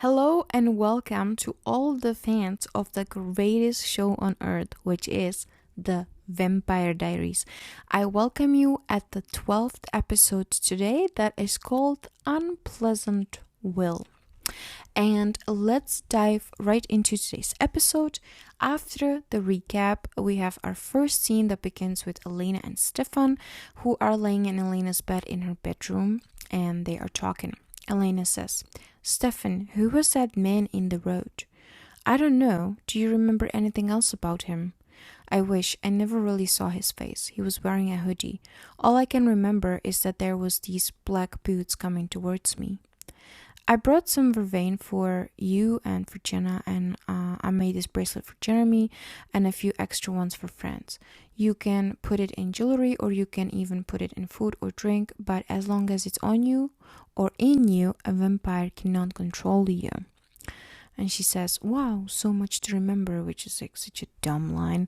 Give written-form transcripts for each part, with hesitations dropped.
Hello and welcome to all the fans of the greatest show on earth, which is the Vampire Diaries. I welcome you at the 12th episode today that is called Unpleasantville. And let's dive right into today's episode. After the recap, we have our first scene that begins with Elena and Stefan, who are laying in Elena's bed in her bedroom, and they are talking. Elena says, "Stefan, who was that man in the road?" "I don't know. Do you remember anything else about him?" "I wish. I never really saw his face. He was wearing a hoodie. All I can remember is that there was these black boots coming towards me." "I brought some vervain for you and for Jenna, and I made this bracelet for Jeremy and a few extra ones for friends. You can put it in jewelry or you can even put it in food or drink, but as long as it's on you or in you, a vampire cannot control you." And she says, "Wow, so much to remember," which is like such a dumb line.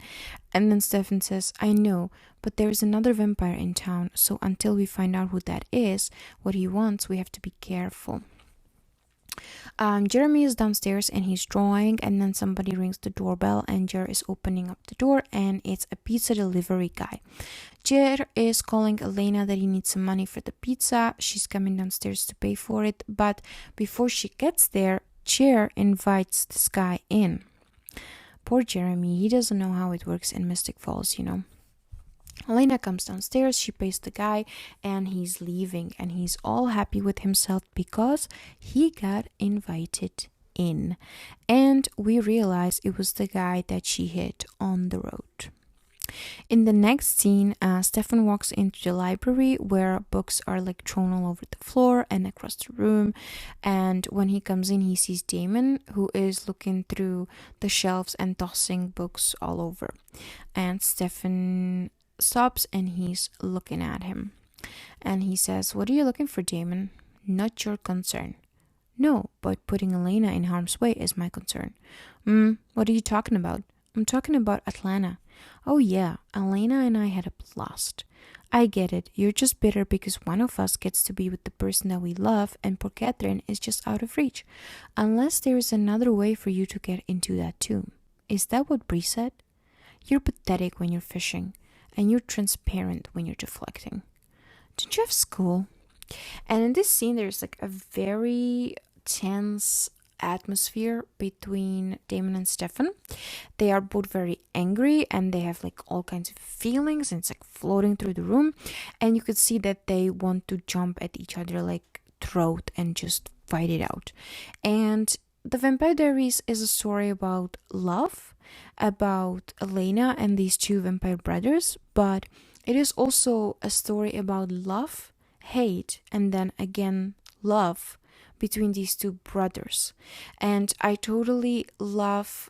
And then Stefan says, "I know, but there is another vampire in town, so until we find out who that is, what he wants, we have to be careful." Jeremy is downstairs and he's drawing, and then somebody rings the doorbell and Jer is opening up the door and it's a pizza delivery guy. Jer is calling Elena that he needs some money for the pizza. She's coming downstairs to pay for it, but before she gets there, Jer invites this guy in. Poor Jeremy, he doesn't know how it works in Mystic Falls, Elena comes downstairs, she pays the guy, and he's leaving, and he's all happy with himself because he got invited in. And we realize it was the guy that she hit on the road. In the next scene, Stefan walks into the library where books are like thrown all over the floor and across the room. And when he comes in, he sees Damon, who is looking through the shelves and tossing books all over. And Stefan stops and he's looking at him. And he says, "What are you looking for, Damon?" "Not your concern." "No, but putting Elena in harm's way is my concern." What are you talking about?" "I'm talking about Atlanta." "Oh yeah, Elena and I had a blast." "I get it. You're just bitter because one of us gets to be with the person that we love and poor Catherine is just out of reach. Unless there is another way for you to get into that tomb." "Is that what Bree said?" "You're pathetic when you're fishing. And you're transparent when you're deflecting. Don't you have school?" And in this scene, there's like a very tense atmosphere between Damon and Stefan. They are both very angry and they have like all kinds of feelings, and it's like floating through the room. And you could see that they want to jump at each other like throat and just fight it out. And The Vampire Diaries is a story about love, about Elena and these two vampire brothers, but it is also a story about love, hate, and then again love between these two brothers. And I totally love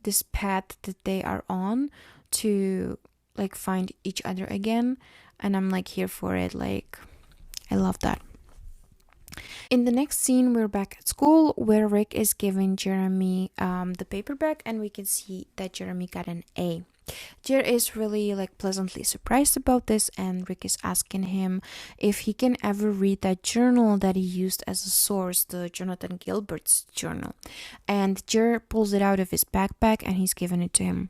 this path that they are on to like find each other again, and I'm like here for it. Like, I love that. In the next scene, we're back at school where Rick is giving Jeremy the paperback, and we can see that Jeremy got an A. Jer is really like pleasantly surprised about this, and Rick is asking him if he can ever read that journal that he used as a source, the Jonathan Gilbert's journal. And Jer pulls it out of his backpack and he's giving it to him.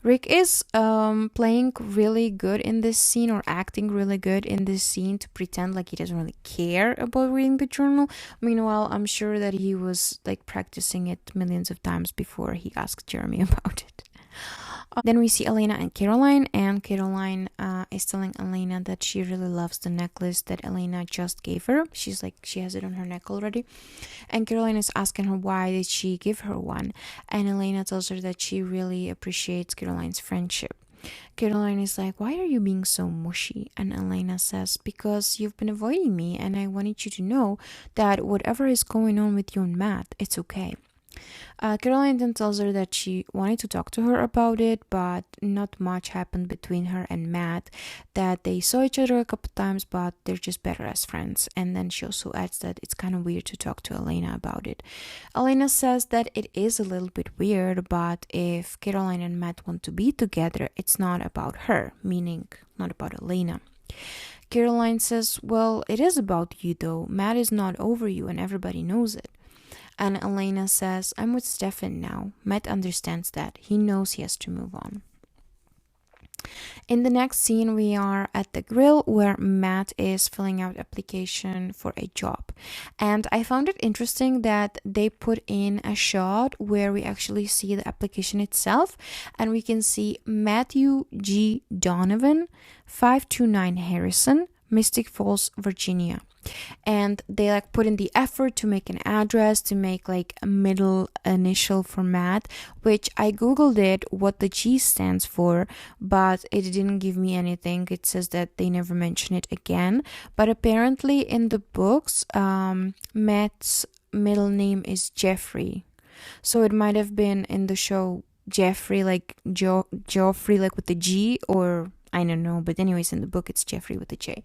Rick is playing really good in this scene, or acting really good in this scene, to pretend like he doesn't really care about reading the journal. Meanwhile, I'm sure that he was like practicing it millions of times before he asked Jeremy about it. Then we see Elena and Caroline is telling Elena that she really loves the necklace that Elena just gave her. She's like, she has it on her neck already. And Caroline is asking her why did she give her one. And Elena tells her that she really appreciates Caroline's friendship. Caroline is like, "Why are you being so mushy?" And Elena says, "Because you've been avoiding me and I wanted you to know that whatever is going on with you and Matt, it's okay." Caroline then tells her that she wanted to talk to her about it, but not much happened between her and Matt, that they saw each other a couple times, but they're just better as friends. And then she also adds that it's kind of weird to talk to Elena about it. Elena says that it is a little bit weird, but if Caroline and Matt want to be together, it's not about her, meaning not about Elena. Caroline says, "Well, it is about you though. Matt is not over you and everybody knows it." And Elena says, I'm with Stefan now. Matt understands that. He knows he has to move on. In the next scene, we are at the grill where Matt is filling out application for a job. And I found it interesting that they put in a shot where we actually see the application itself, and we can see Matthew G. Donovan, 529 Harrison, Mystic Falls, Virginia. And they like put in the effort to make an address, to make like a middle initial for Matt, which I googled it what the G stands for, but it didn't give me anything. It says that they never mention it again, but apparently in the books Matt's middle name is Jeffrey, so it might have been in the show Jeffrey like Joffrey like with the G, or I don't know, but anyways, in the book it's Jeffrey with a J.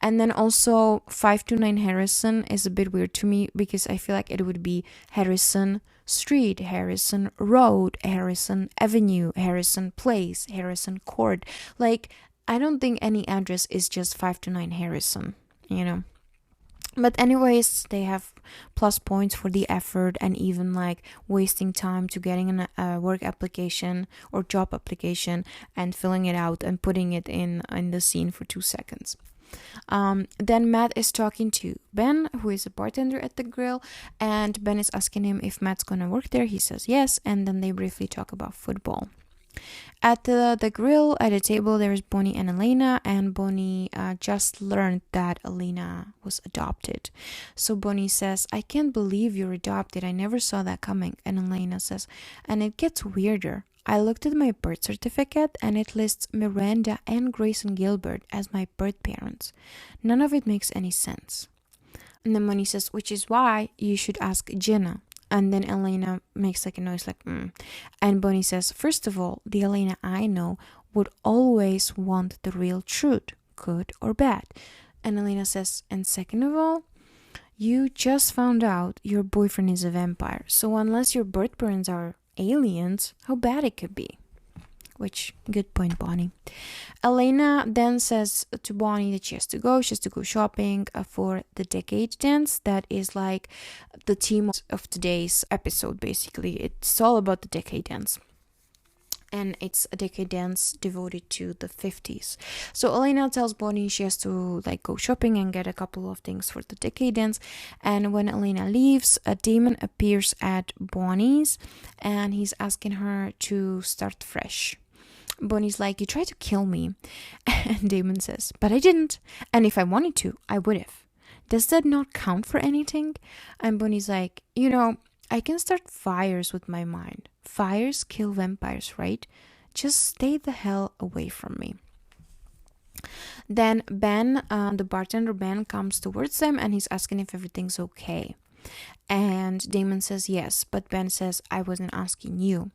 And then also 529 Harrison is a bit weird to me because I feel like it would be Harrison Street, Harrison Road, Harrison Avenue, Harrison Place, Harrison Court. Like, I don't think any address is just 529 Harrison, you know. But anyways, they have plus points for the effort and even like wasting time to getting a work application or job application and filling it out and putting it in the scene for 2 seconds. Then Matt is talking to Ben, who is a bartender at the grill, and Ben is asking him if Matt's gonna work there. He says yes, and then they briefly talk about football. At the grill, at a table, there's Bonnie and Elena, and Bonnie just learned that Elena was adopted. So Bonnie says, I can't believe you're adopted. I never saw that coming. And Elena says, and it gets weirder. I looked at my birth certificate and it lists Miranda and Grayson Gilbert as my birth parents. None of it makes any sense. And then Bonnie says, which is why you should ask Jenna. And then Elena makes like a noise like, And Bonnie says, first of all, the Elena I know would always want the real truth, good or bad. And Elena says, and second of all, you just found out your boyfriend is a vampire. So unless your birth parents are aliens, how bad it could be. Which, good point, Bonnie. Elena then says to Bonnie that she has to go shopping for the decade dance. That is like the theme of today's episode, basically. It's all about the decade dance. And it's a decade dance devoted to the 50s. So Elena tells Bonnie she has to like go shopping and get a couple of things for the decade dance. And when Elena leaves, Damon appears at Bonnie's and he's asking her to start fresh. Bonnie's like, you tried to kill me. And Damon says, but I didn't. And if I wanted to, I would have. Does that not count for anything? And Bonnie's like, I can start fires with my mind. Fires kill vampires, right? Just stay the hell away from me. Then Ben, the bartender Ben, comes towards them and he's asking if everything's okay. And Damon says yes, but Ben says, I wasn't asking you.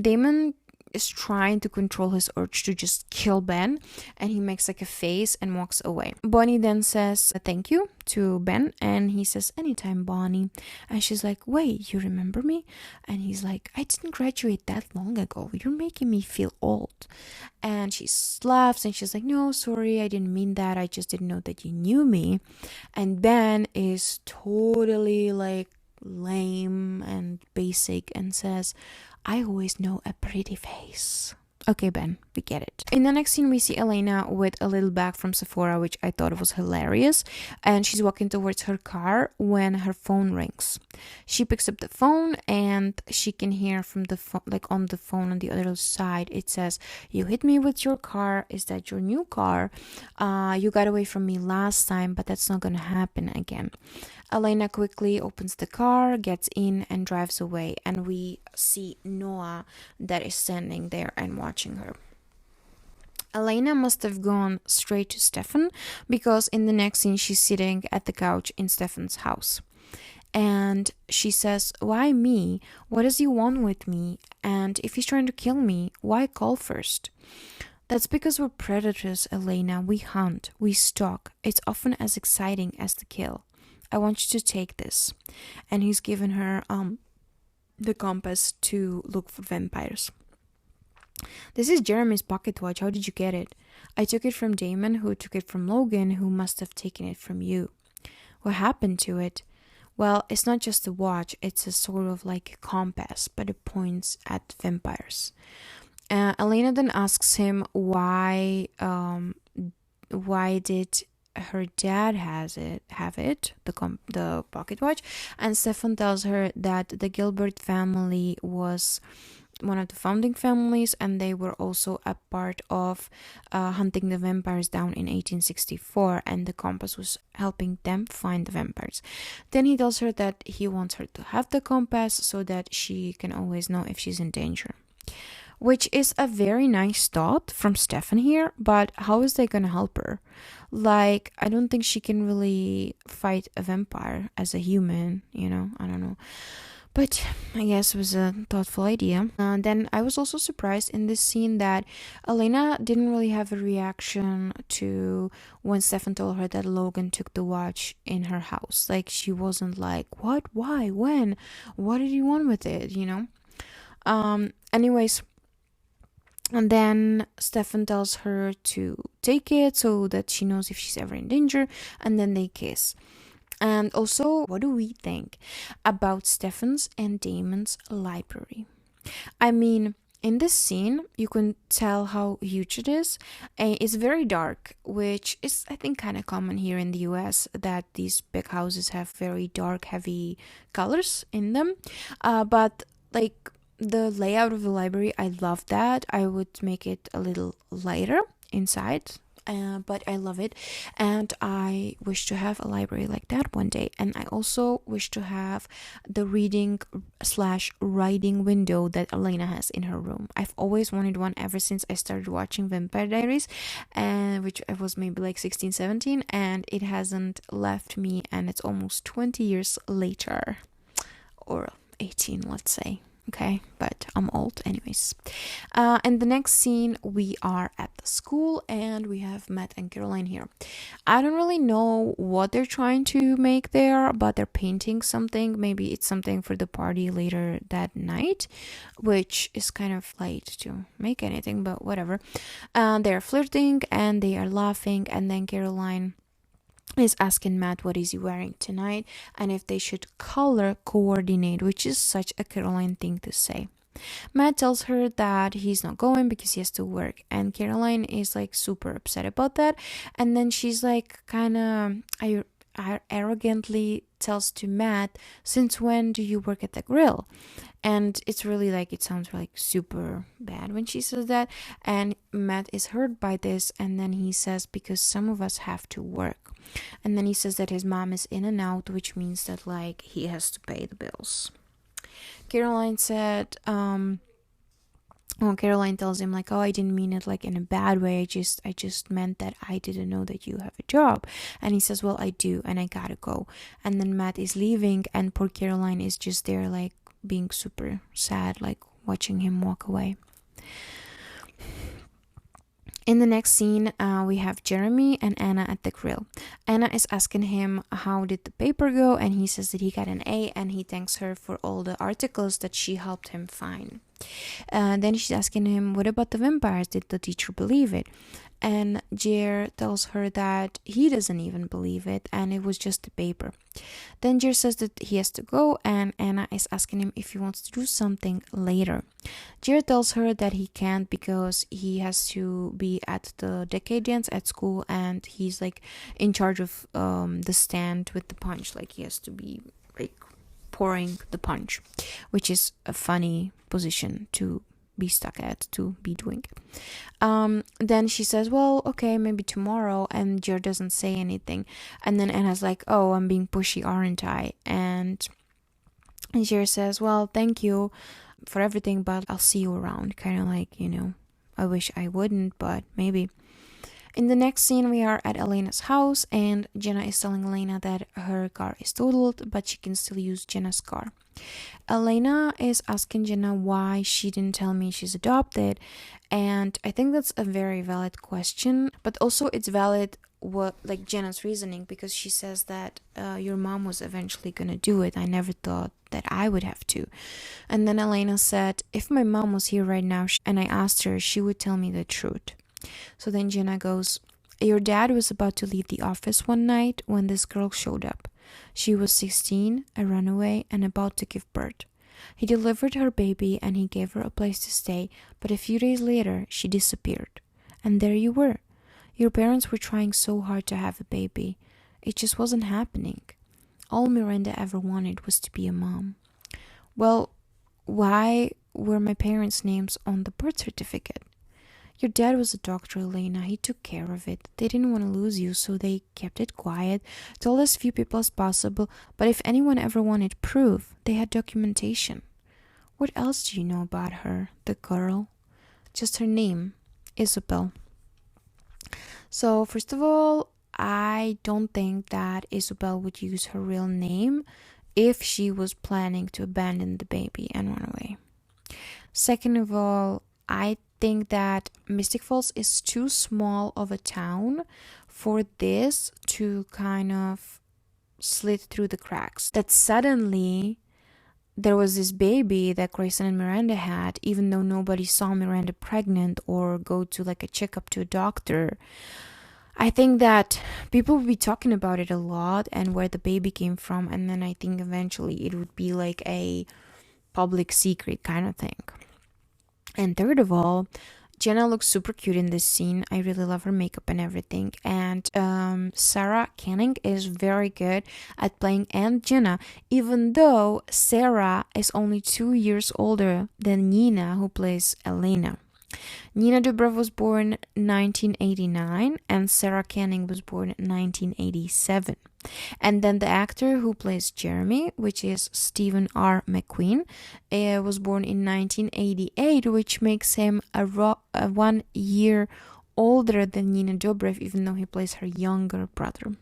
Damon is trying to control his urge to just kill Ben, and he makes like a face and walks away. Bonnie then says thank you to Ben, and he says anytime, Bonnie. And she's like, wait, you remember me? And he's like, I didn't graduate that long ago, you're making me feel old. And she laughs and she's like, no, sorry, I didn't mean that, I just didn't know that you knew me. And Ben is totally like lame and basic and says, I always know a pretty face. Okay, Ben, we get it. In the next scene, we see Elena with a little bag from Sephora, which I thought was hilarious. And she's walking towards her car when her phone rings. She picks up the phone and she can hear from the phone, like on the phone on the other side, it says, you hit me with your car. Is that your new car? You got away from me last time, but that's not going to happen again. Elena quickly opens the car, gets in and drives away. And we see Noah that is standing there and watching her. Elena must have gone straight to Stefan because in the next scene she's sitting at the couch in Stefan's house. And she says, why me? What does he want with me? And if he's trying to kill me, why call first? That's because we're predators, Elena. We hunt, we stalk. It's often as exciting as the kill. I want you to take this. And he's given her the compass to look for vampires. This is Jeremy's pocket watch. How did you get it? I took it from Damon, who took it from Logan, who must have taken it from you. What happened to it? Well, it's not just a watch, it's a sort of like a compass, but it points at vampires. Elena then asks him why did her dad have it, the pocket watch, and Stefan tells her that the Gilbert family was one of the founding families, and they were also a part of hunting the vampires down in 1864, and the compass was helping them find the vampires. Then he tells her that he wants her to have the compass so that she can always know if she's in danger, which is a very nice thought from Stefan here, but how is they gonna help her? Like, I don't think she can really fight a vampire as a human, I don't know. But I guess it was a thoughtful idea. Then I was also surprised in this scene that Elena didn't really have a reaction to when Stefan told her that Logan took the watch in her house. Like, she wasn't like, what, why, when, what did he want with it, Anyways, and then Stefan tells her to take it so that she knows if she's ever in danger, and then they kiss. And also, what do we think about Stefan's and Damon's library? I mean, in this scene, you can tell how huge it is. It's very dark, which is, I think, kind of common here in the US, that these big houses have very dark, heavy colors in them. But, like, the layout of the library, I love that. I would make it a little lighter inside. But I love it, and I wish to have a library like that one day. And I also wish to have the reading/writing window that Elena has in her room. I've always wanted one ever since I started watching Vampire Diaries, and which I was maybe like 16, 17, and it hasn't left me, and it's almost 20 years later, or 18, let's say. Okay, but I'm old anyways. In the next scene, we are at the school and we have Matt and Caroline here. I don't really know what they're trying to make there, but they're painting something. Maybe it's something for the party later that night, which is kind of late to make anything, but whatever. They're flirting and they are laughing, and then Caroline is asking Matt what is he wearing tonight and if they should color coordinate, which is such a Caroline thing to say. Matt tells her that he's not going because he has to work, and Caroline is like super upset about that, and then she's like kind of arrogantly tells to Matt, since when do you work at the grill? And it's really like, it sounds like super bad when she says that, and Matt is hurt by this, and then he says, because some of us have to work. And then he says that his mom is in and out, which means that like he has to pay the bills. Caroline said, Caroline tells him like, oh, I didn't mean it like in a bad way. I just meant that I didn't know that you have a job. And he says, well, I do, and I gotta go. And then Matt is leaving, and poor Caroline is just there like being super sad, like watching him walk away. In the next scene, we have Jeremy and Anna at the grill. Anna is asking him how did the paper go, and he says that he got an A, and he thanks her for all the articles that she helped him find. Then she's asking him, what about the vampires? Did the teacher believe it? And Jer tells her that he doesn't even believe it, and it was just a paper. Then Jer says that he has to go, and Anna is asking him if he wants to do something later. Jer tells her that he can't because he has to be at the decade dance at school, and he's like in charge of the stand with the punch. Like he has to be like pouring the punch, which is a funny position to be stuck at, to be doing. Then she says, well, okay, maybe tomorrow, and Jer doesn't say anything, and then Anna's like, oh, I'm being pushy, aren't I? And Jer says, well, thank you for everything, but I'll see you around. Kind of like, I wish I wouldn't, but maybe. In the next scene, we are at Elena's house, and Jenna is telling Elena that her car is totaled, but she can still use Jenna's car. Elena is asking Jenna why she didn't tell me she's adopted, and I think that's a very valid question, but also it's valid what like Jenna's reasoning, because she says that your mom was eventually gonna do it. I never thought that I would have to. And then Elena said, if my mom was here right now and I asked her, she would tell me the truth. So then Jenna goes, your dad was about to leave the office one night when this girl showed up. She was 16, a runaway, and about to give birth. He delivered her baby and he gave her a place to stay, but a few days later, she disappeared. And there you were. Your parents were trying so hard to have a baby. It just wasn't happening. All Miranda ever wanted was to be a mom. Well, why were my parents' names on the birth certificate? Your dad was a doctor, Elena. He took care of it. They didn't want to lose you, so they kept it quiet, told as few people as possible, but if anyone ever wanted proof, they had documentation. What else do you know about her, the girl? Just her name, Isabel. So, first of all, I don't think that Isabel would use her real name if she was planning to abandon the baby and run away. Second of all, I think that Mystic Falls is too small of a town for this to kind of slid through the cracks. That suddenly there was this baby that Grayson and Miranda had, even though nobody saw Miranda pregnant or go to like a checkup to a doctor. I think that people would be talking about it a lot and where the baby came from, and then I think eventually it would be like a public secret kind of thing. And third of all, Jenna looks super cute in this scene. I really love her makeup and everything. And Sarah Canning is very good at playing Aunt Jenna, even though Sarah is only 2 years older than Nina, who plays Elena. Nina Dobrev was born 1989 and Sarah Canning was born 1987. And then the actor who plays Jeremy, which is Stephen R. McQueen, was born in 1988, which makes him a 1 year older than Nina Dobrev, even though he plays her younger brother.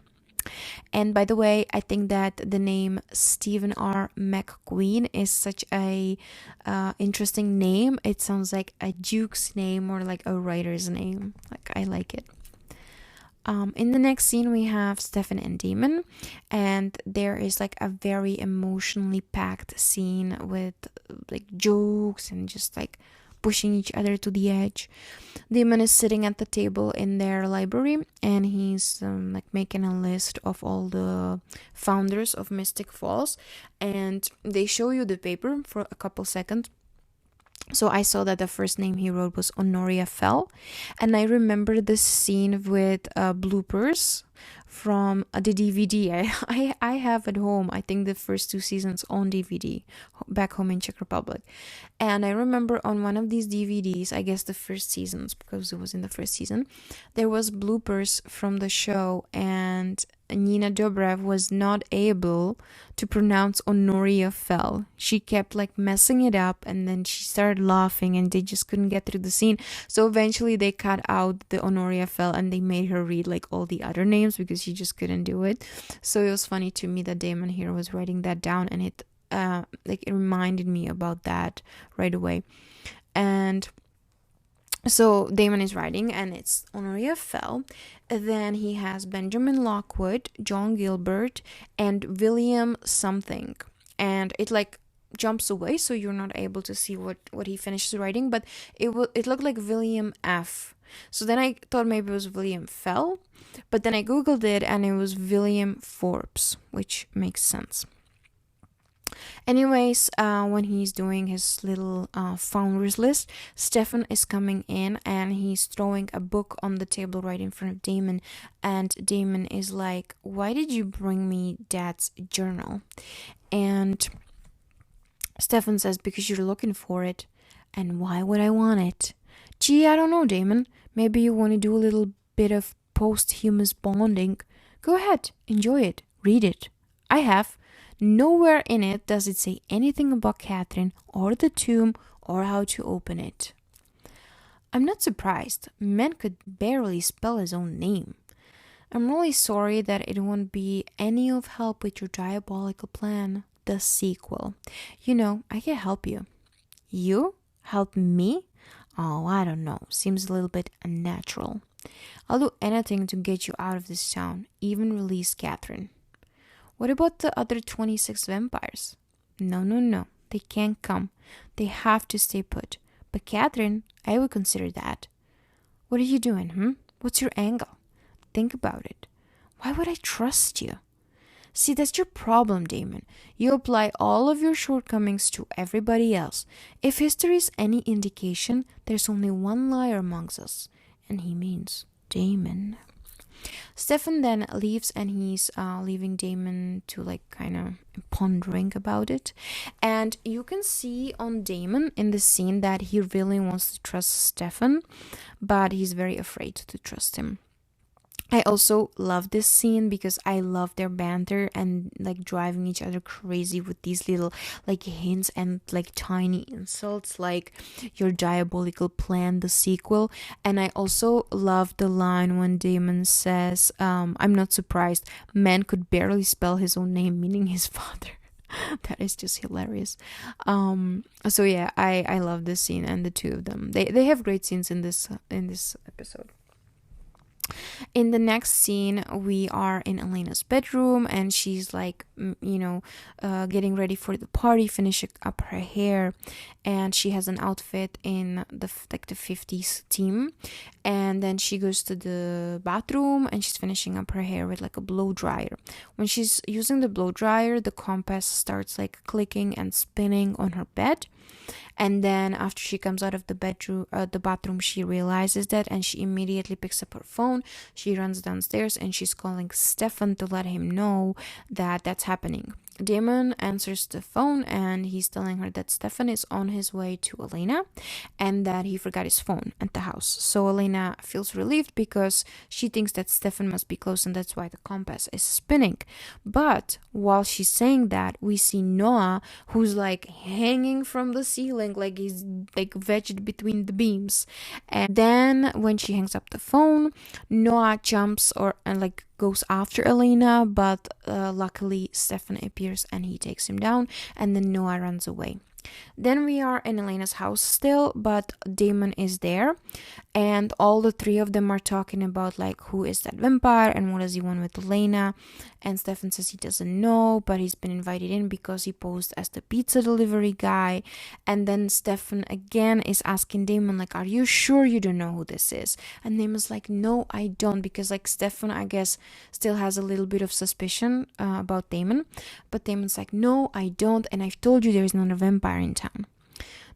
And by the way, I think that the name Stephen R. McQueen is such a interesting name. It sounds like a duke's name or like a writer's name. Like, I like it. In the next scene, we have Stefan and Damon, and there is like a very emotionally packed scene with like jokes and just like pushing each other to the edge. Damon is sitting at the table in their library and he's like making a list of all the founders of Mystic Falls, and they show you the paper for a couple seconds. So I saw that the first name he wrote was Honoria Fell, and I remember this scene with bloopers from the DVD I have at home. I think the first 2 seasons on DVD back home in Czech Republic. And I remember on one of these DVDs, I guess the first seasons, because it was in the first season, there was bloopers from the show, and Nina Dobrev was not able to pronounce Honoria Fell. She kept like messing it up, and then she started laughing and they just couldn't get through the scene. So eventually they cut out the Honoria Fell and they made her read like all the other names because she just couldn't do it. So it was funny to me that Damon here was writing that down, and it reminded me about that right away. And so Damon is writing, and it's Honoria Fell. Then he has Benjamin Lockwood, John Gilbert, and William something. And it like jumps away, so you're not able to see what he finishes writing. But it looked like William F. So then I thought maybe it was William Fell. But then I googled it, and it was William Forbes, which makes sense. Anyways, when he's doing his little founders list, Stefan is coming in and he's throwing a book on the table right in front of Damon, and Damon is like, "Why did you bring me Dad's journal?" And Stefan says, "Because you're looking for it." "And why would I want it?" "Gee, I don't know, Damon. Maybe you want to do a little bit of posthumous bonding. Go ahead, enjoy it, read it. I have. Nowhere in it does it say anything about Catherine or the tomb or how to open it." I'm not surprised. Man could barely spell his own name. "I'm really sorry that it won't be any of help with your diabolical plan, the sequel. You know, I can help you." "You? Help me? Oh, I don't know. Seems a little bit unnatural. I'll do anything to get you out of this town, even release Catherine." "What about the other 26 vampires?" No. They can't come. They have to stay put. But Catherine, I would consider that." "What are you doing, What's your angle? Think about it. Why would I trust you?" See, that's your problem, Damon. You apply all of your shortcomings to everybody else. If history is any indication, there's only one liar amongst us, and he means Damon. Stefan then leaves, and he's leaving Damon to like kind of pondering about it. And you can see on Damon in the scene that he really wants to trust Stefan, but he's very afraid to trust him. I also love this scene because I love their banter and like driving each other crazy with these little like hints and like tiny insults like your diabolical plan, the sequel. And I also love the line when Damon says, I'm not surprised, man could barely spell his own name, meaning his father. That is just hilarious. So yeah, I love this scene and the two of them. They have great scenes in this episode. In the next scene, we are in Elena's bedroom, and she's like, getting ready for the party, finishing up her hair, and she has an outfit in the 50s theme. And then she goes to the bathroom, and she's finishing up her hair with like a blow dryer. When she's using the blow dryer, the compass starts like clicking and spinning on her bed. And then after she comes out of the bathroom, she realizes that, and she immediately picks up her phone. She runs downstairs, and she's calling Stefan to let him know that that's happening. Damon answers the phone, and he's telling her that Stefan is on his way to Elena and that he forgot his phone at the house. So Elena feels relieved because she thinks that Stefan must be close, and that's why the compass is spinning. But while she's saying that, we see Noah, who's like hanging from the ceiling, like he's like wedged between the beams. And then when she hangs up the phone, Noah jumps and like goes after Elena, but luckily Stefan appears and he takes him down, and then Noah runs away. Then we are in Elena's house still, but Damon is there, and all the three of them are talking about like who is that vampire and what does he want with Elena. And Stefan says he doesn't know, but he's been invited in because he posed as the pizza delivery guy. And then Stefan again is asking Damon like, are you sure you don't know who this is? And Damon's like, no, I don't, because like Stefan, I guess, still has a little bit of suspicion about Damon. But Damon's like, no, I don't, and I've told you there is not a vampire in town.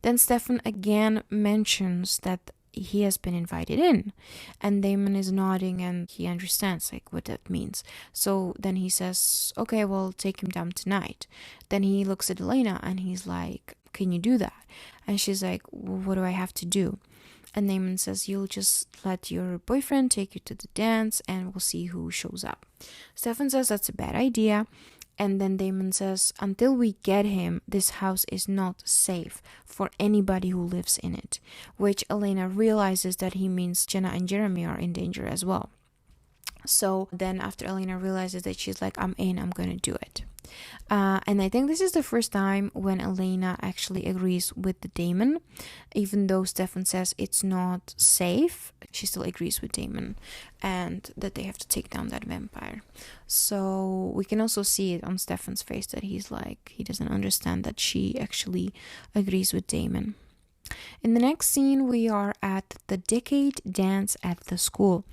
Then Stefan again mentions that he has been invited in, and Damon is nodding and he understands like what that means. So then he says, okay, well, take him down tonight. Then he looks at Elena and he's like, can you do that? And she's like, what do I have to do? And Damon says, you'll just let your boyfriend take you to the dance and we'll see who shows up. Stefan says that's a bad idea. And then Damon says, until we get him, this house is not safe for anybody who lives in it. Which Elena realizes that he means Jenna and Jeremy are in danger as well. So then after Elena realizes that, she's like, I'm going to do it. And I think this is the first time when Elena actually agrees with the Damon. Even though Stefan says it's not safe, she still agrees with Damon and that they have to take down that vampire. So we can also see it on Stefan's face that he's like, he doesn't understand that she actually agrees with Damon. In the next scene, we are at the decade dance at the school.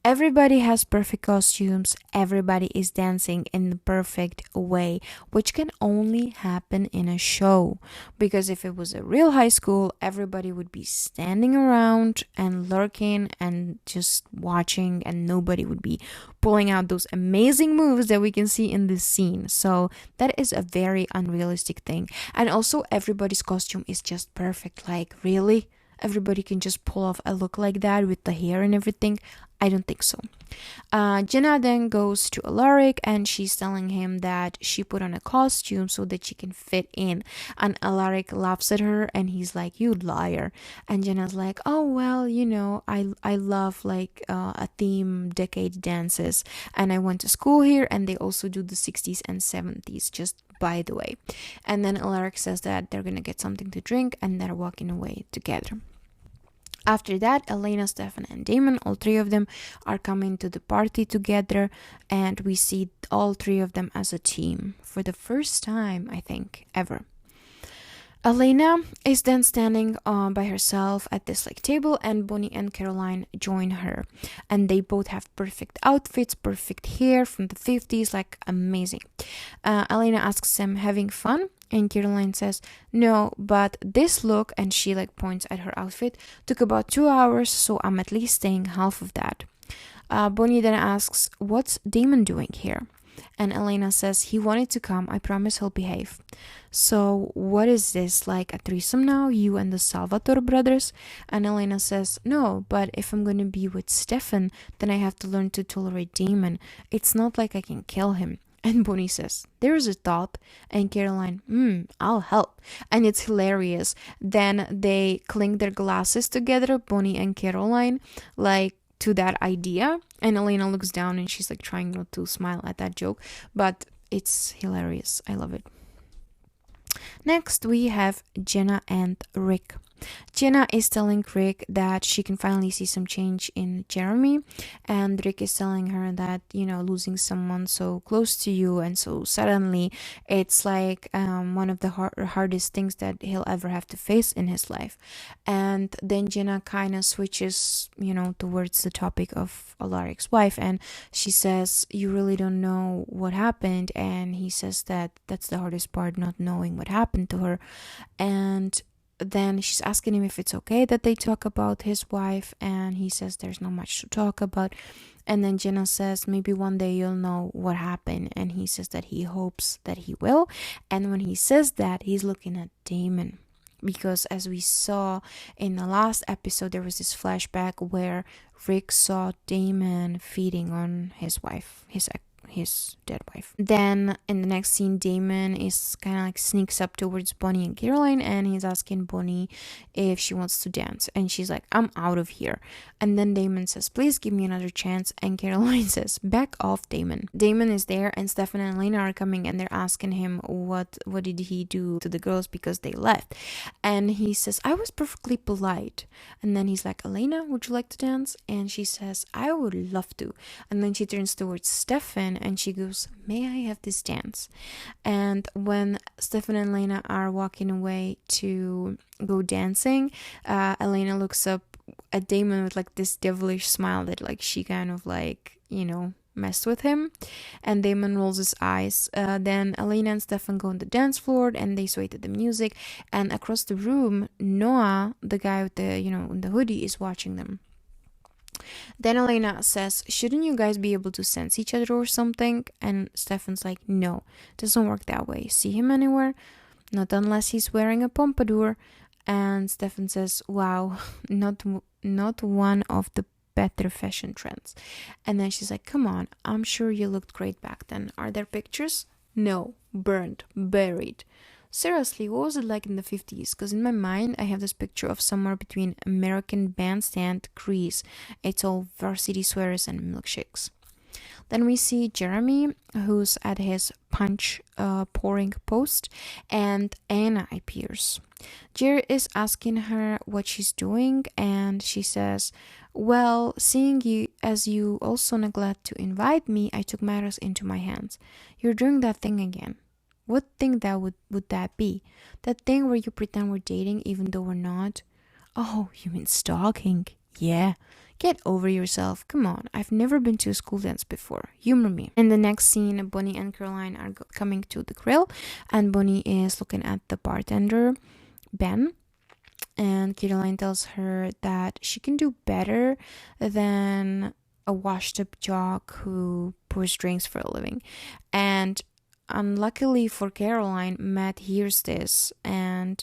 Everybody has perfect costumes, everybody is dancing in the perfect way, which can only happen in a show. Because if it was a real high school, everybody would be standing around and lurking and just watching, and nobody would be pulling out those amazing moves that we can see in this scene. So that is a very unrealistic thing. And also everybody's costume is just perfect. Like, really? Everybody can just pull off a look like that with the hair and everything? I don't think so. Jenna then goes to Alaric and she's telling him that she put on a costume so that she can fit in. And Alaric laughs at her and he's like, you liar. And Jenna's like, oh, well, I love like a theme decade dances. And I went to school here and they also do the 60s and 70s, just by the way. And then Alaric says that they're going to get something to drink and they're walking away together. After that, Elena, Stefan, and Damon, all three of them, are coming to the party together, and we see all three of them as a team for the first time, I think, ever. Elena is then standing by herself at this like table, and Bonnie and Caroline join her, and they both have perfect outfits, perfect hair from the 50s, like amazing. Elena asks them, having fun? And Caroline says, no, but this look, and she like points at her outfit, took about 2 hours, so I'm at least staying half of that. Bonnie then asks, what's Damon doing here? And Elena says, he wanted to come, I promise he'll behave. So what is this, like a threesome now, you and the Salvatore brothers? And Elena says, no, but if I'm gonna be with Stefan, then I have to learn to tolerate Damon. It's not like I can kill him. And Bonnie says, there's a thought. And Caroline, I'll help. And it's hilarious. Then they clink their glasses together, Bonnie and Caroline, like to that idea. And Elena looks down and she's like trying not to smile at that joke, but it's hilarious. I love it. Next, we have Jenna and Rick. Jenna is telling Rick that she can finally see some change in Jeremy, and Rick is telling her that, you know, losing someone so close to you and so suddenly, it's like one of the hardest things that he'll ever have to face in his life. And then Jenna kind of switches, you know, towards the topic of Alaric's wife, and she says, you really don't know what happened, and he says that that's the hardest part, not knowing what happened to her. And then she's asking him if it's okay that they talk about his wife, and he says there's not much to talk about. And then Jenna says, maybe one day you'll know what happened, and he says that he hopes that he will. And when he says that, he's looking at Damon, because as we saw in the last episode, there was this flashback where Rick saw Damon feeding on his wife, his dead wife. Then in the next scene, Damon is kind of like sneaks up towards Bonnie and Caroline, and he's asking Bonnie if she wants to dance, and she's like, I'm out of here. And then Damon says, please give me another chance, and Caroline says, back off, Damon. Damon is there, and Stefan and Elena are coming, and they're asking him what did he do to the girls because they left. And he says, I was perfectly polite. And then he's like, Elena, would you like to dance? And she says, I would love to. And then she turns towards Stefan and she goes, may I have this dance? And when Stefan and Elena are walking away to go dancing, Elena looks up at Damon with like this devilish smile that like she kind of like, you know, messed with him. And Damon rolls his eyes. Then Elena and Stefan go on the dance floor and they sway to the music, and across the room, Noah, the guy with the, you know, the hoodie, is watching them. Then Elena says, shouldn't you guys be able to sense each other or something? And Stefan's like, no, doesn't work that way. See him anywhere? Not unless he's wearing a pompadour. And Stefan says, wow, not one of the better fashion trends. And then she's like, come on, I'm sure you looked great back then. Are there pictures? No, burned, buried. Seriously, what was it like in the 50s? Because in my mind, I have this picture of somewhere between American Bandstand, Grease. It's all varsity sweaters and milkshakes. Then we see Jeremy, who's at his punch pouring post, and Anna appears. Jer is asking her what she's doing, and she says, well, seeing you as you also neglect to invite me, I took matters into my hands. You're doing that thing again. What thing that would that be? That thing where you pretend we're dating even though we're not? Oh, you mean stalking? Yeah. Get over yourself. Come on. I've never been to a school dance before. Humor me. In the next scene, Bonnie and Caroline are coming to the grill, and Bonnie is looking at the bartender, Ben. And Caroline tells her that she can do better than a washed-up jock who pours drinks for a living. And unluckily for Caroline, Matt hears this and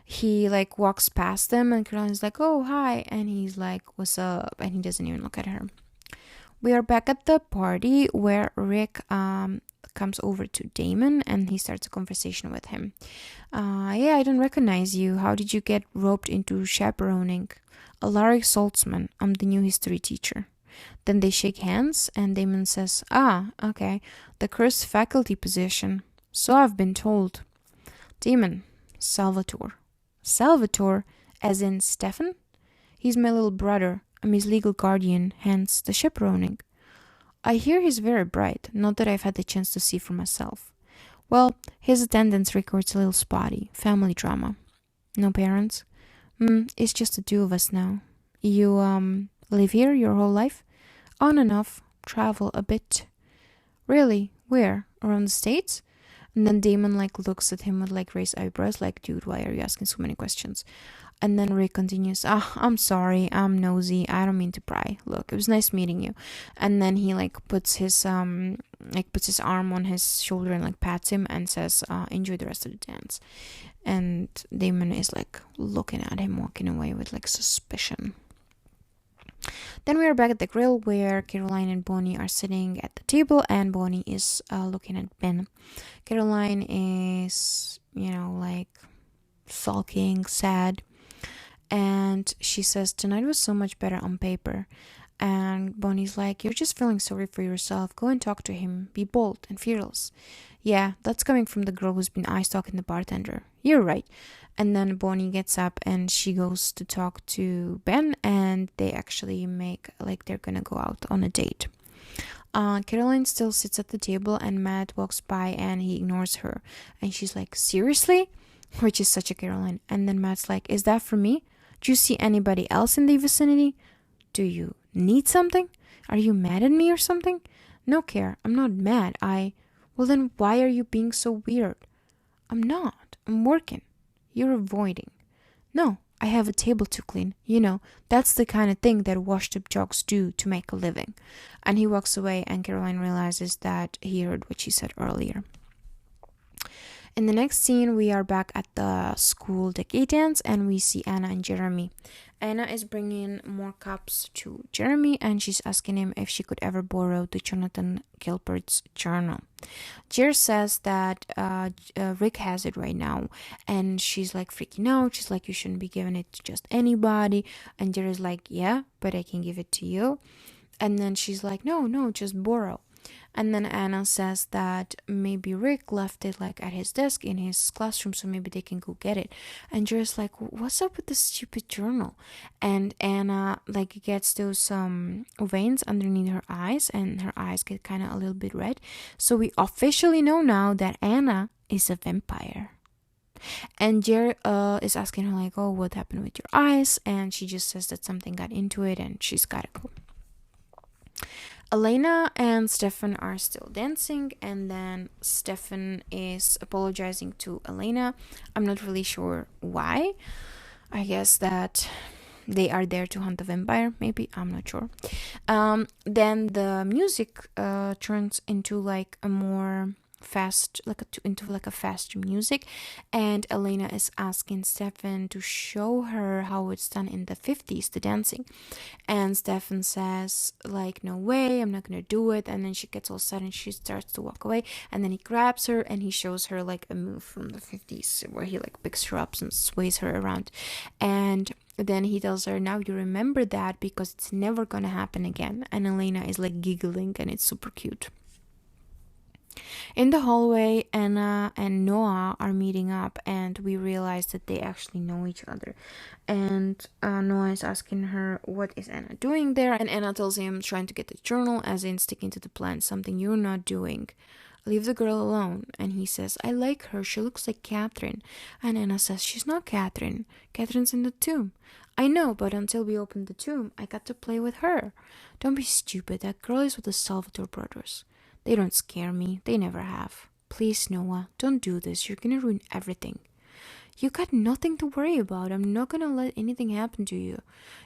he like walks past them, and Caroline's like, oh, hi, and he's like, what's up? And he doesn't even look at her. We are back at the party where Rick comes over to Damon and he starts a conversation with him. Yeah, I don't recognize you. How did you get roped into chaperoning? Alaric Saltzman. I'm the new history teacher. Then they shake hands and Damon says, okay, the cursed faculty position. So I've been told. Damon, Salvatore. Salvatore, as in Stefan? He's my little brother. I'm his legal guardian, hence the chaperoning. I hear he's very bright, not that I've had the chance to see for myself. Well, his attendance record's a little spotty. Family drama. No parents? It's just the two of us now. You, live here your whole life? On and off. Travel a bit. Really? Where? Around the States? And then Damon looks at him with raised eyebrows dude, why are you asking so many questions? And then Rick continues, I'm sorry, I'm nosy, I don't mean to pry. Look, it was nice meeting you. And then he puts his arm on his shoulder and pats him and says, enjoy the rest of the dance. And Damon is looking at him walking away with suspicion. Then we are back at the grill where Caroline and Bonnie are sitting at the table and Bonnie is looking at Ben. Caroline is, sulking, sad. And she says, tonight was so much better on paper. And Bonnie's like, you're just feeling sorry for yourself. Go and talk to him. Be bold and fearless. Yeah, that's coming from the girl who's been eye-stalking the bartender. You're right. And then Bonnie gets up and she goes to talk to Ben and they actually make they're gonna go out on a date. Caroline still sits at the table and Matt walks by and he ignores her. And she's like, seriously? Which is such a Caroline. And then Matt's like, is that for me? Do you see anybody else in the vicinity? Do you need something? Are you mad at me or something? No care, I'm not mad. Well then why are you being so weird? I'm not. I'm working. You're avoiding. No, I have a table to clean. That's the kind of thing that washed up jocks do to make a living. And he walks away and Caroline realizes that he heard what she said earlier. In the next scene, we are back at the school decade dance and we see Anna and Jeremy. Anna is bringing more cups to Jeremy and she's asking him if she could ever borrow the Jonathan Gilbert's journal. Jer says that Rick has it right now and she's freaking out. She's like, you shouldn't be giving it to just anybody. And Jer is like, yeah, but I can give it to you. And then she's like, no, just borrow. And then Anna says that maybe Rick left it at his desk in his classroom, so maybe they can go get it. And Jerry's like, what's up with this stupid journal? And Anna gets those veins underneath her eyes and her eyes get kind of a little bit red. So we officially know now that Anna is a vampire. And Jer is asking her oh, what happened with your eyes? And she just says that something got into it and she's gotta go. Elena and Stefan are still dancing and then Stefan is apologizing to Elena. I'm not really sure why. I guess that they are there to hunt the vampire, maybe. I'm not sure. Then the music turns into a more fast, into a faster music, and Elena is asking Stefan to show her how it's done in the 50s, the dancing. And Stefan says no way, I'm not gonna do it. And then she gets all sad and she starts to walk away, and then he grabs her and he shows her a move from the 50s where he picks her up and sways her around. And then he tells her, now you remember that because it's never gonna happen again. And Elena is giggling and it's super cute. In the hallway, Anna and Noah are meeting up and we realize that they actually know each other. And Noah is asking her, what is Anna doing there? And Anna tells him, trying to get the journal, as in sticking to the plan, something you're not doing. Leave the girl alone. And he says, I like her, she looks like Catherine. And Anna says, she's not Catherine. Catherine's in the tomb. I know, but until we open the tomb, I got to play with her. Don't be stupid, that girl is with the Salvatore brothers. They don't scare me. They never have. Please, Noah, don't do this. You're gonna ruin everything. You got nothing to worry about. I'm not gonna let anything happen to you.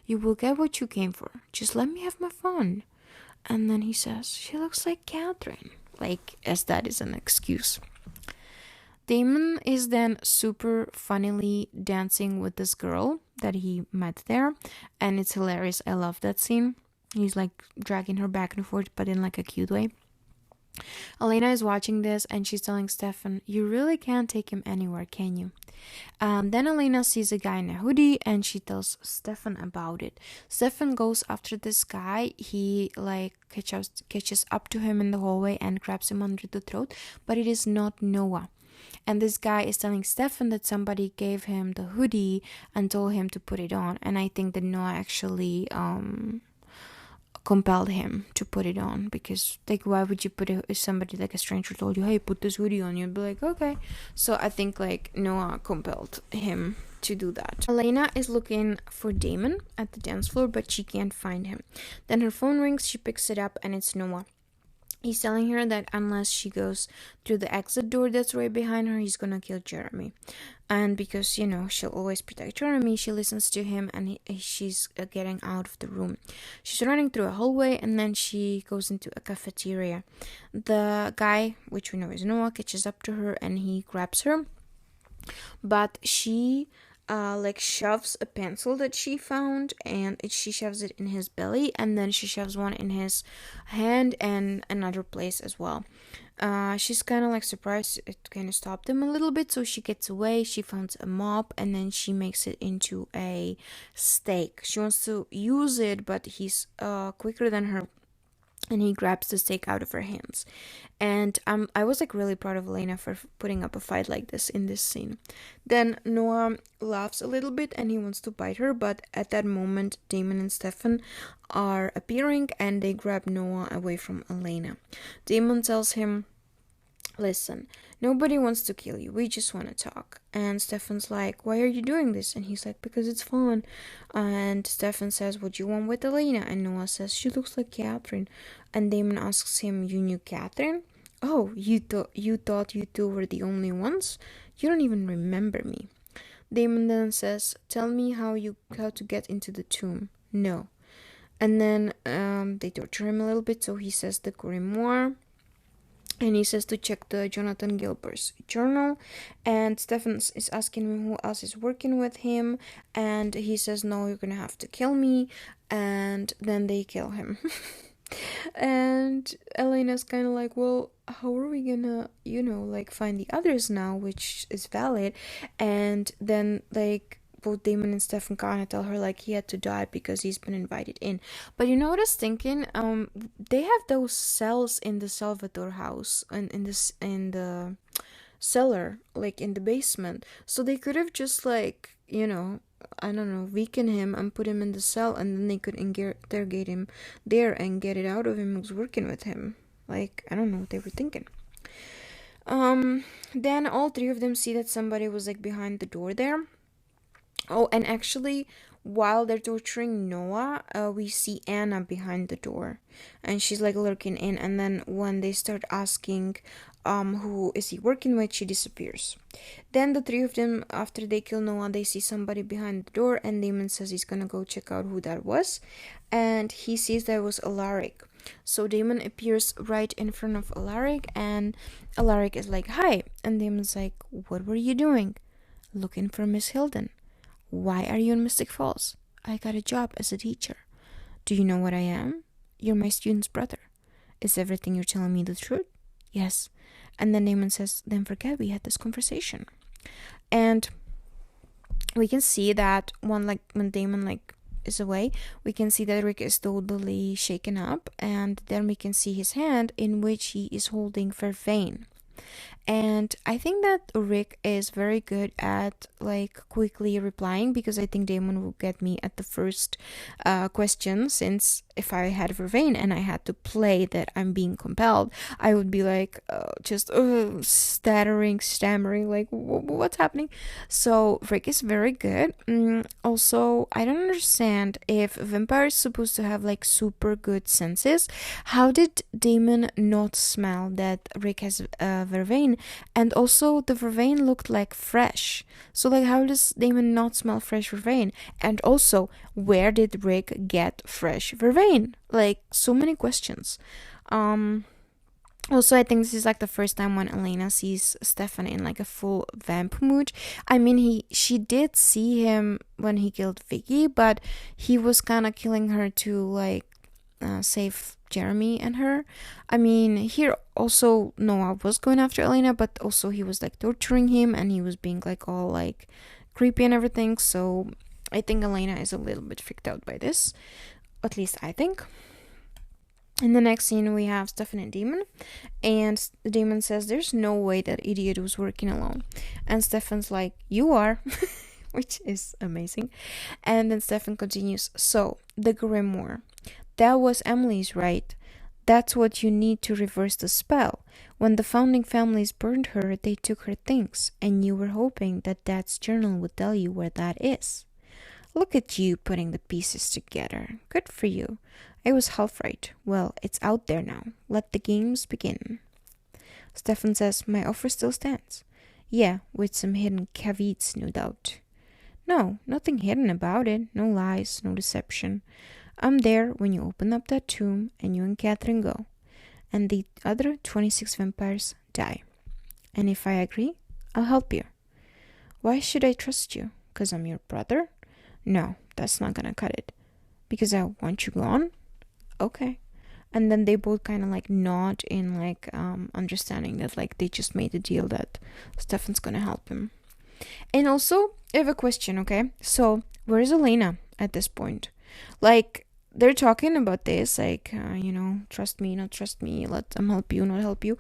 You will get what you came for. Just let me have my fun. And then he says, she looks like Catherine. As that is an excuse. Damon is then super funnily dancing with this girl that he met there. And it's hilarious. I love that scene. He's dragging her back and forth, but in a cute way. Elena is watching this and she's telling Stefan, you really can't take him anywhere, can you? Then Elena sees a guy in a hoodie and she tells Stefan about it. Stefan goes after this guy. He catches up to him in the hallway and grabs him under the throat, but it is not Noah. And this guy is telling Stefan that somebody gave him the hoodie and told him to put it on. And I think that Noah actually compelled him to put it on, because like why would you put it if somebody like a stranger told you, hey, put this hoodie on, you'd be like, okay. So I think like Noah compelled him to do that. Elena is looking for Damon at the dance floor, but she can't find him. Then her phone rings, she picks it up, and it's Noah. He's telling her that unless she goes through the exit door that's right behind her, he's gonna kill Jeremy. And because, you know, she'll always protect Jeremy, she listens to him, and she's getting out of the room. She's running through a hallway, and then she goes into a cafeteria. The guy, which we know is Noah, catches up to her, and he grabs her. But she like shoves a pencil that she found, and she shoves it in his belly, and then she shoves one in his hand and another place as well. She's kind of like surprised. It kind of stopped him a little bit, so she gets away. She finds a mop, and then she makes it into a stake. She wants to use it, but he's quicker than her, and he grabs the stake out of her hands. And I was like really proud of Elena for putting up a fight like this in this scene. Then Noah laughs a little bit and he wants to bite her, but at that moment Damon and Stefan are appearing, and they grab Noah away from Elena. Damon tells him, listen, nobody wants to kill you, we just want to talk. And Stefan's like, why are you doing this? And he's like, because it's fun. And Stefan says, what do you want with Elena? And Noah says, she looks like Catherine. And Damon asks him, you knew Catherine? Oh, you thought you two were the only ones? You don't even remember me. Damon then says, tell me how to get into the tomb. No. And then they torture him a little bit, so he says the grimoire. And he says to check the Jonathan Gilbert's journal. And Stefan is asking him who else is working with him. And he says, no, you're gonna have to kill me. And then they kill him. And Elena's kind of like, well, how are we gonna, like find the others now, which is valid. And then like both Damon and Stefan kind of tell her like he had to die because he's been invited in. But you know what I was thinking? They have those cells in the Salvador house and in the cellar, like in the basement. So they could have just like, I don't know, weaken him and put him in the cell, and then they could interrogate him there and get it out of him who's working with him. Like, I don't know what they were thinking. Then all three of them see that somebody was like behind the door there. Oh, and actually, while they're torturing Noah, we see Anna behind the door, and she's like lurking in. And then when they start asking who is he working with, she disappears. Then the three of them, after they kill Noah, they see somebody behind the door, and Damon says he's gonna go check out who that was, and he sees that it was Alaric. So Damon appears right in front of Alaric, and Alaric is like, hi. And Damon's like, what were you doing? Looking for Miss Hilden. Why are you in Mystic Falls? I got a job as a teacher. Do you know what I am? You're my student's brother. Is everything you're telling me the truth? Yes. And then Damon says, then forget we had this conversation. And we can see that when Damon is away, we can see that Rick is totally shaken up, and then we can see his hand in which he is holding vervain. And I think that Rick is very good at quickly replying, because I think Damon will get me at the first question, since if I had vervain and I had to play that I'm being compelled, I would be stammering, like what's happening. So Rick is very good. Also, I don't understand, if a vampire is supposed to have super good senses, how did Damon not smell that Rick has vervain? And also the vervain looked like fresh, so how does Damon not smell fresh vervain? And also, where did Rick get fresh vervain? So many questions. Also, I think this is the first time when Elena sees Stefan in a full vamp mood. I mean, she did see him when he killed Vicky, but he was kind of killing her to save Jeremy and her. I mean, here also Noah was going after Elena, but also he was torturing him, and he was being all creepy and everything. So I think Elena is a little bit freaked out by this, at least I think. In the next scene, we have Stefan and Damon, and Damon says there's no way that idiot was working alone, and Stefan's like, you are. Which is amazing. And then Stefan continues, so the grimoire. that was Emily's right. That's what you need to reverse the spell. When the founding families burned her, they took her things, and you were hoping that Dad's journal would tell you where that is. Look at you putting the pieces together. Good for you. I was half right. Well, it's out there now. Let the games begin. Stefan says, my offer still stands. Yeah, with some hidden caveats, no doubt. No, nothing hidden about it. No lies, no deception. I'm there when you open up that tomb and you and Catherine go. And the other 26 vampires die. And if I agree, I'll help you. Why should I trust you? 'Cause I'm your brother? No, that's not gonna cut it. Because I want you gone? Okay. And then they both kind of like nod in like understanding that like they just made a deal that Stefan's gonna help him. And also, I have a question, okay? So, where is Elena at this point? Like, they're talking about this, like, trust me, not trust me, let them help you, not help you.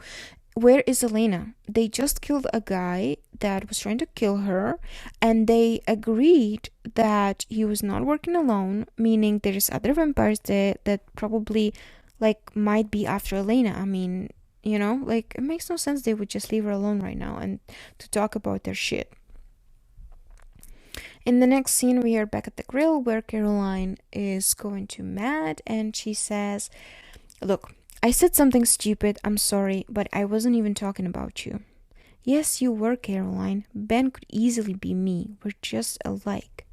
Where is Elena? They just killed a guy that was trying to kill her, and they agreed that he was not working alone, meaning there's other vampires there that probably, like, might be after Elena. I mean, like, it makes no sense they would just leave her alone right now and to talk about their shit. In the next scene, we are back at the grill where Caroline is going to Matt, and she says, look, I said something stupid, I'm sorry, but I wasn't even talking about you. Yes, you were, Caroline. Ben could easily be me. We're just alike.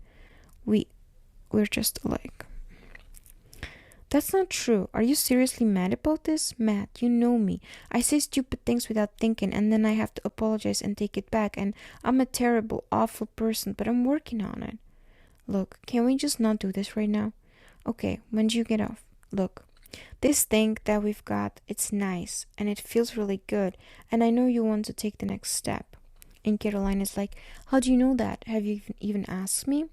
We're just alike. That's not true. Are you seriously mad about this? Matt, you know me. I say stupid things without thinking, and then I have to apologize and take it back, and I'm a terrible, awful person, but I'm working on it. Look, can we just not do this right now? Okay, when do you get off? Look, this thing that we've got, it's nice, and it feels really good, and I know you want to take the next step. And Caroline is like, how do you know that? Have you even asked me?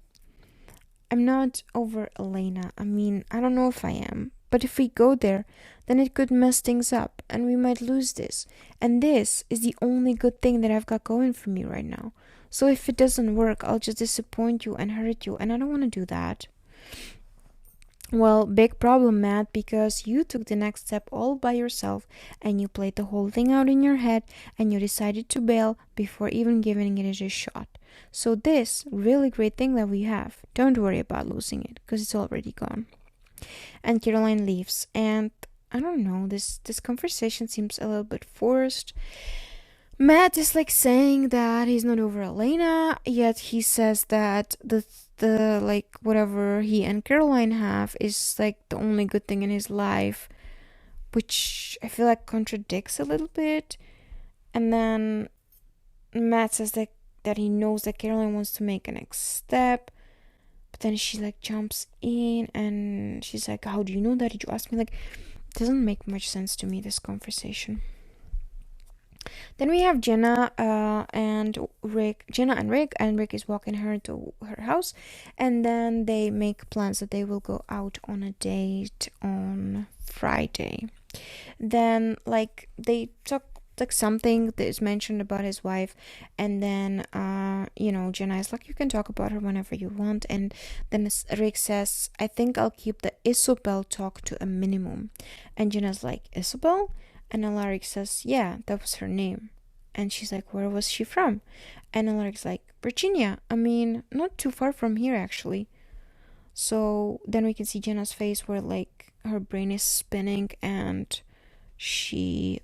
I'm not over Elena. I mean, I don't know if I am. But if we go there, then it could mess things up, and we might lose this. And this is the only good thing that I've got going for me right now. So if it doesn't work, I'll just disappoint you and hurt you, and I don't want to do that. Well, big problem, Matt, because you took the next step all by yourself, and you played the whole thing out in your head, and you decided to bail before even giving it a shot. So this really great thing that we have, don't worry about losing it, because it's already gone. And Caroline leaves, and I don't know, this conversation seems a little bit forced. Matt is like saying that he's not over Elena, yet he says that the like whatever he and Caroline have is like the only good thing in his life, which I feel like contradicts a little bit. And then Matt says that he knows that Caroline wants to make a next step, but then she like jumps in and she's like, how do you know that? Did you ask me? Like, it doesn't make much sense to me, this conversation. Then we have Jenna and Rick. Jenna and Rick is walking her to her house, and then they make plans that they will go out on a date on Friday. Then like they talk like something that is mentioned about his wife, and then Jenna is like, you can talk about her whenever you want, and then Rick says, I think I'll keep the Isabel talk to a minimum, and Jenna's like, Isabel? And Alaric says, yeah, that was her name. And she's like, where was she from? And Alaric's like, Virginia. I mean, not too far from here, actually. So then we can see Jenna's face where, like, her brain is spinning and she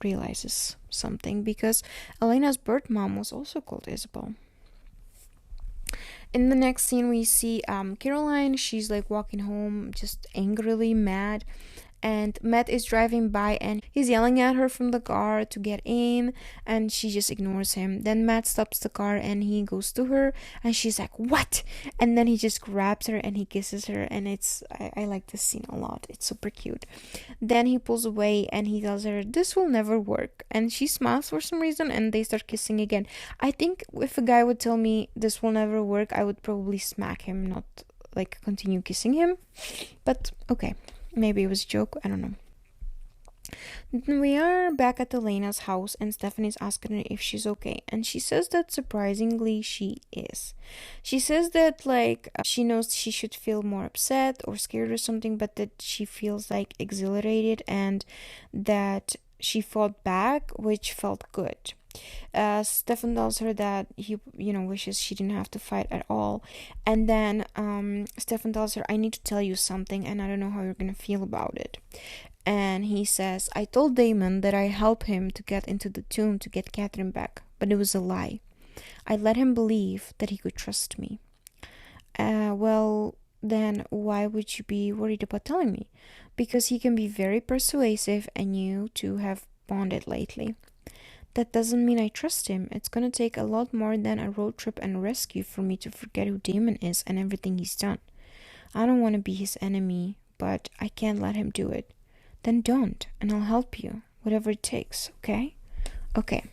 realizes something, because Elena's birth mom was also called Isabel. In the next scene, we see Caroline. She's, like, walking home, just angrily mad. And Matt is driving by and he's yelling at her from the car to get in, and she just ignores him. Then Matt stops the car and he goes to her and she's like, what? And then he just grabs her and he kisses her, and I like this scene a lot. It's super cute. Then he pulls away and he tells her, this will never work, and she smiles for some reason and they start kissing again. I think if a guy would tell me this will never work, I would probably smack him, not like continue kissing him. But okay, maybe it was a joke, I don't know. We are back at Elena's house, and Stephanie's asking her if she's okay. And she says that surprisingly she is. She says that, like, she knows she should feel more upset or scared or something, but that she feels like exhilarated and that she fought back, which felt good. Stefan tells her that he, wishes she didn't have to fight at all. And then Stefan tells her, I need to tell you something, and I don't know how you're gonna feel about it. And he says, I told Damon that I helped him to get into the tomb to get Catherine back, but it was a lie. I let him believe that he could trust me. Well, then why would you be worried about telling me? Because he can be very persuasive, and you two have bonded lately. That doesn't mean I trust him. It's gonna take a lot more than a road trip and rescue for me to forget who Damon is and everything he's done. I don't want to be his enemy, but I can't let him do it. Then don't, and I'll help you, whatever it takes, okay? Okay.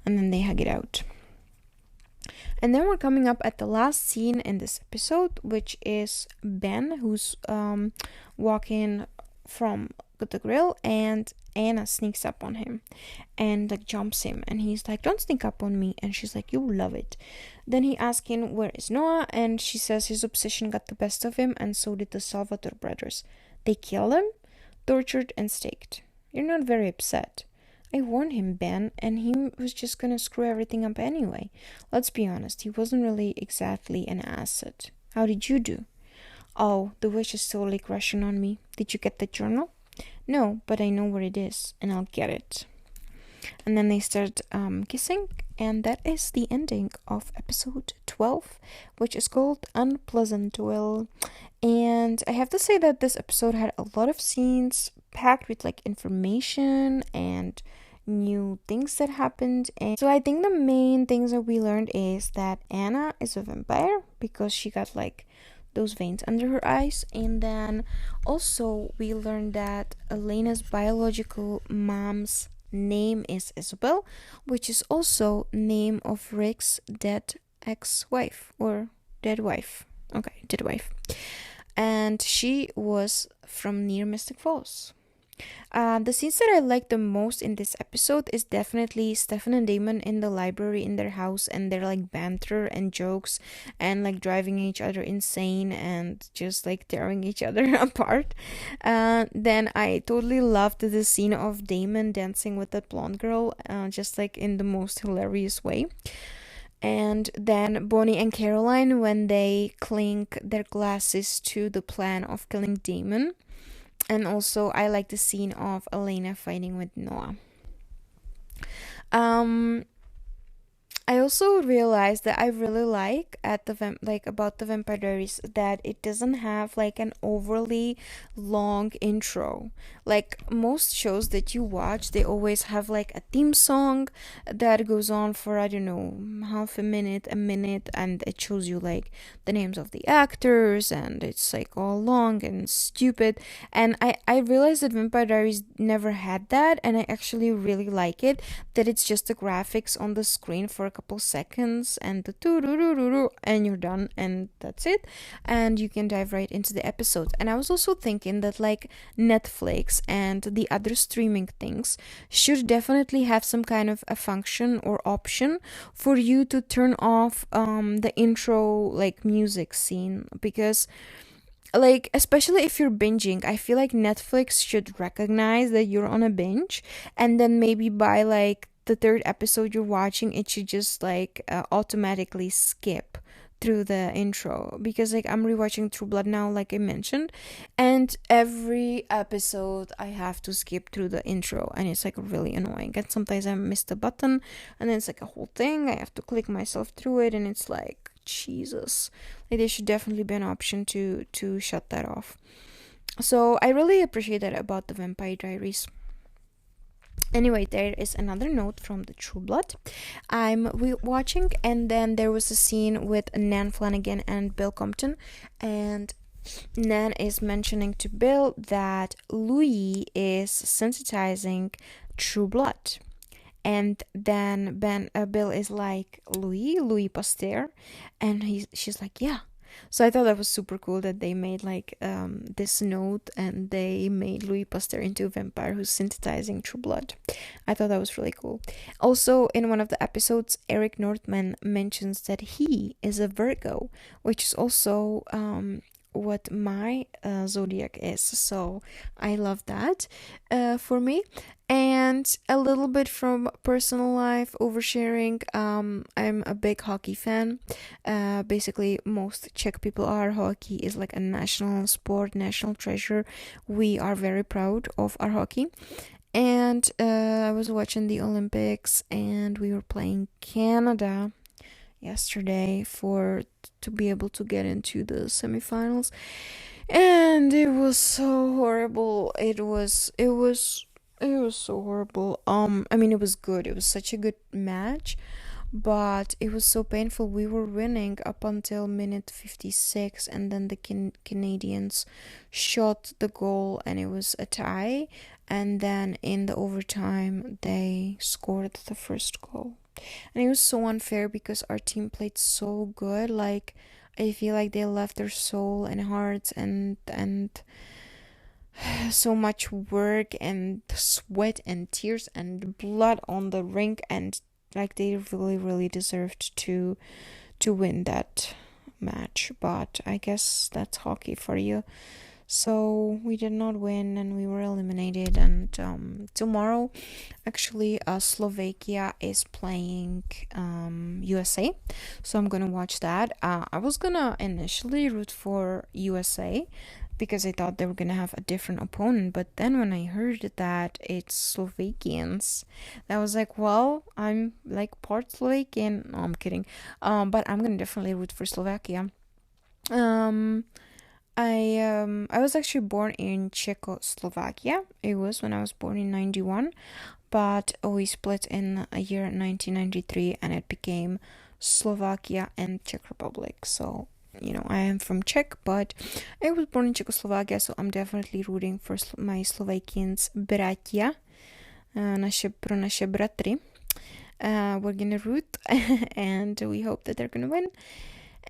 And then they hug it out. And then we're coming up at the last scene in this episode, which is Ben, who's walking from the grill, and Anna sneaks up on him and like jumps him, and he's like, don't sneak up on me, and she's like, you'll love it. Then he asking where is Noah, and she says his obsession got the best of him, and so did the Salvatore brothers. They killed him, tortured and staked. You're not very upset. I warned him, Ben, and he was just gonna screw everything up anyway. Let's be honest, he wasn't really exactly an asset. How did you do? Oh, the wish is totally crushing on me. Did you get the journal? No, but I know where it is, and I'll get it. And then they start kissing, and that is the ending of episode 12, which is called Unpleasantville. And I have to say that this episode had a lot of scenes packed with like information and new things that happened. And so I think the main things that we learned is that Anna is a vampire because she got like those veins under her eyes. And then also we learned that Elena's biological mom's name is Isabel, which is also name of Rick's dead ex-wife or dead wife. Okay, dead wife. And she was from near Mystic Falls. The scenes that I like the most in this episode is definitely Stefan and Damon in the library in their house, and their like banter and jokes and like driving each other insane and just like tearing each other apart. Then I totally loved the scene of Damon dancing with that blonde girl, just like in the most hilarious way. And then Bonnie and Caroline when they clink their glasses to the plan of killing Damon. And also I like the scene of Elena fighting with Noah. I also realized that I really like at the about the Vampire Diaries that it doesn't have like an overly long intro. Like most shows that you watch, they always have like a theme song that goes on for I don't know half a minute, and it shows you like the names of the actors, and it's like all long and stupid. And I realized that Vampire Diaries never had that, and I actually really like it that it's just the graphics on the screen for a couple seconds and the doo-doo-doo-doo-doo, and you're done, and that's it, and you can dive right into the episode. And I was also thinking that like Netflix and the other streaming things should definitely have some kind of a function or option for you to turn off the intro like music scene, because like especially if you're binging, I feel like Netflix should recognize that you're on a binge, and then maybe by like the third episode you're watching, it should just like automatically skip through the intro, because like I'm rewatching True Blood now, like I mentioned, and every episode I have to skip through the intro, and it's like really annoying, and sometimes I miss the button and then it's like a whole thing, I have to click myself through it, and it's like Jesus. Like there should definitely be an option to shut that off. So I really appreciate that about the Vampire Diaries. Anyway, there is another note from the True Blood I'm watching, and then there was a scene with Nan Flanagan and Bill Compton, and Nan is mentioning to Bill that Louis is sensitizing True Blood. And then Bill is like, Louis Pasteur, and she's like, yeah. So I thought that was super cool that they made like this note, and they made Louis Pasteur into a vampire who's synthesizing True Blood. I thought that was really cool. Also, in one of the episodes, Eric Northman mentions that he is a Virgo, which is also what my zodiac is. So I love that for me. And a little bit from personal life oversharing. I'm a big hockey fan. Basically, most Czech people are. Hockey is like a national sport, national treasure. We are very proud of our hockey. And I was watching the Olympics, and we were playing Canada yesterday to be able to get into the semifinals, and it was so horrible. It was so horrible. I mean, it was good. It was such a good match, but it was so painful. We were winning up until minute 56, and then the Canadians shot the goal, and it was a tie. And then in the overtime, they scored the first goal. And it was so unfair because our team played so good. Like, I feel like they left their soul and hearts and so much work and sweat and tears and blood on the rink, and like they really deserved to win that match. But I guess that's hockey for you. So we did not win, and we were eliminated. And tomorrow, actually, Slovakia is playing USA, so I'm gonna watch that. I was gonna initially root for USA because I thought they were gonna have a different opponent, but then when I heard that it's Slovakians, I was like, well, I'm like part Slovakian. No, I'm kidding. But I'm gonna definitely root for Slovakia. Um, I was actually born in Czechoslovakia. It was when I was born in 91, but we split in a year 1993, and it became Slovakia and Czech Republic. So, I am from Czech, but I was born in Czechoslovakia, so I'm definitely rooting for my Slovakians bratia, pro naše bratry. We're gonna root, and we hope that they're gonna win.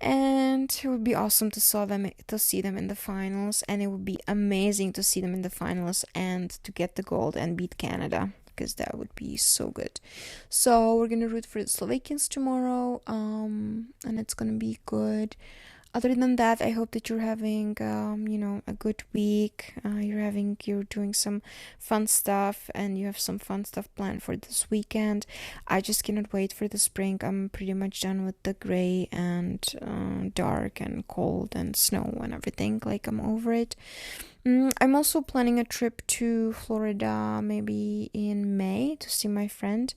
And it would be awesome to see them in the finals, and it would be amazing to see them in the finals and to get the gold and beat Canada, because that would be so good. So we're gonna root for the Slovakians tomorrow, and it's gonna be good. Other than that, I hope that you're having, a good week. You're doing some fun stuff, and you have some fun stuff planned for this weekend. I just cannot wait for the spring. I'm pretty much done with the gray and dark and cold and snow and everything. Like, I'm over it. I'm also planning a trip to Florida, maybe in May, to see my friend.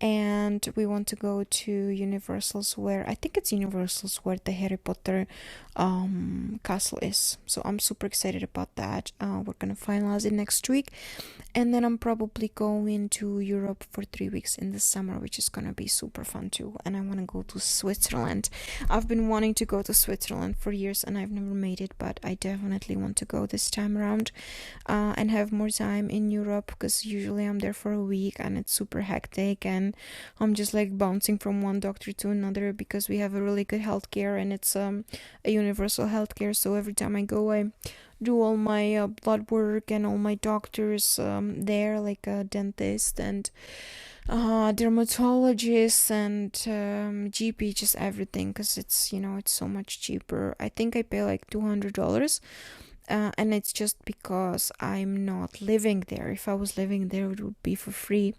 And we want to go to Universal's, where I think it's Universal's where the Harry Potter castle is. So I'm super excited about that. We're gonna finalize it next week, and then I'm probably going to Europe for 3 weeks in the summer, which is gonna be super fun too. And I want to go to Switzerland. I've been wanting to go to Switzerland for years, and I've never made it, but I definitely want to go this time around and have more time in Europe, because usually I'm there for a week and it's super hectic, and I'm just like bouncing from one doctor to another, because we have a really good healthcare, and it's a universal healthcare. So every time I go, I do all my blood work and all my doctors there, like a dentist and dermatologist and GP, just everything, because it's so much cheaper. I think I pay like $200. And it's just because I'm not living there. If I was living there, it would be for free.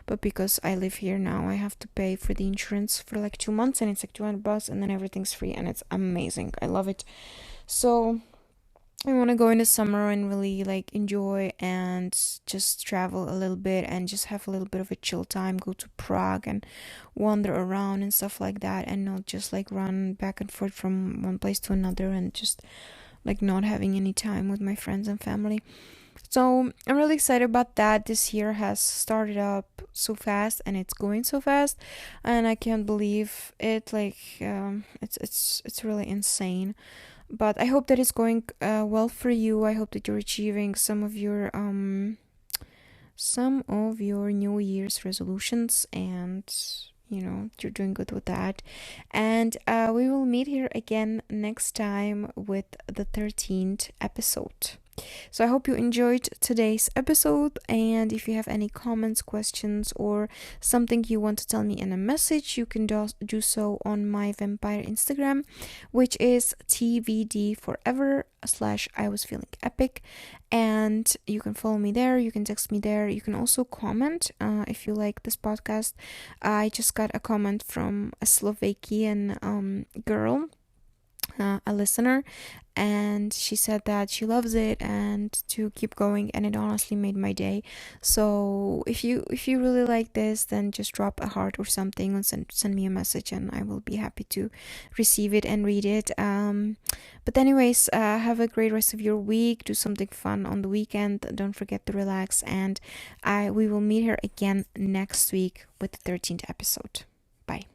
But because I live here now, I have to pay for the insurance for like 2 months, and it's like $200, and then everything's free, and it's amazing. I love it. So I want to go in the summer and really like enjoy and just travel a little bit and just have a little bit of a chill time, go to Prague and wander around and stuff like that, and not just like run back and forth from one place to another and just like not having any time with my friends and family. So I'm really excited about that. This year has started up so fast, and it's going so fast, and I can't believe it. Like it's really insane. But I hope that it's going well for you. I hope that you're achieving some of your New Year's resolutions, and you're doing good with that. And we will meet here again next time with the 13th episode. So I hope you enjoyed today's episode, and if you have any comments, questions, or something you want to tell me in a message, you can do so on my vampire Instagram, which is TVD forever / I was feeling epic, and you can follow me there, you can text me there, you can also comment if you like this podcast. I just got a comment from a Slovakian girl, a listener, and she said that she loves it and to keep going, and it honestly made my day. So if you really like this, then just drop a heart or something and send me a message, and I will be happy to receive it and read it. But anyways, have a great rest of your week. Do something fun on the weekend. Don't forget to relax, and we will meet here again next week with the 13th episode. Bye.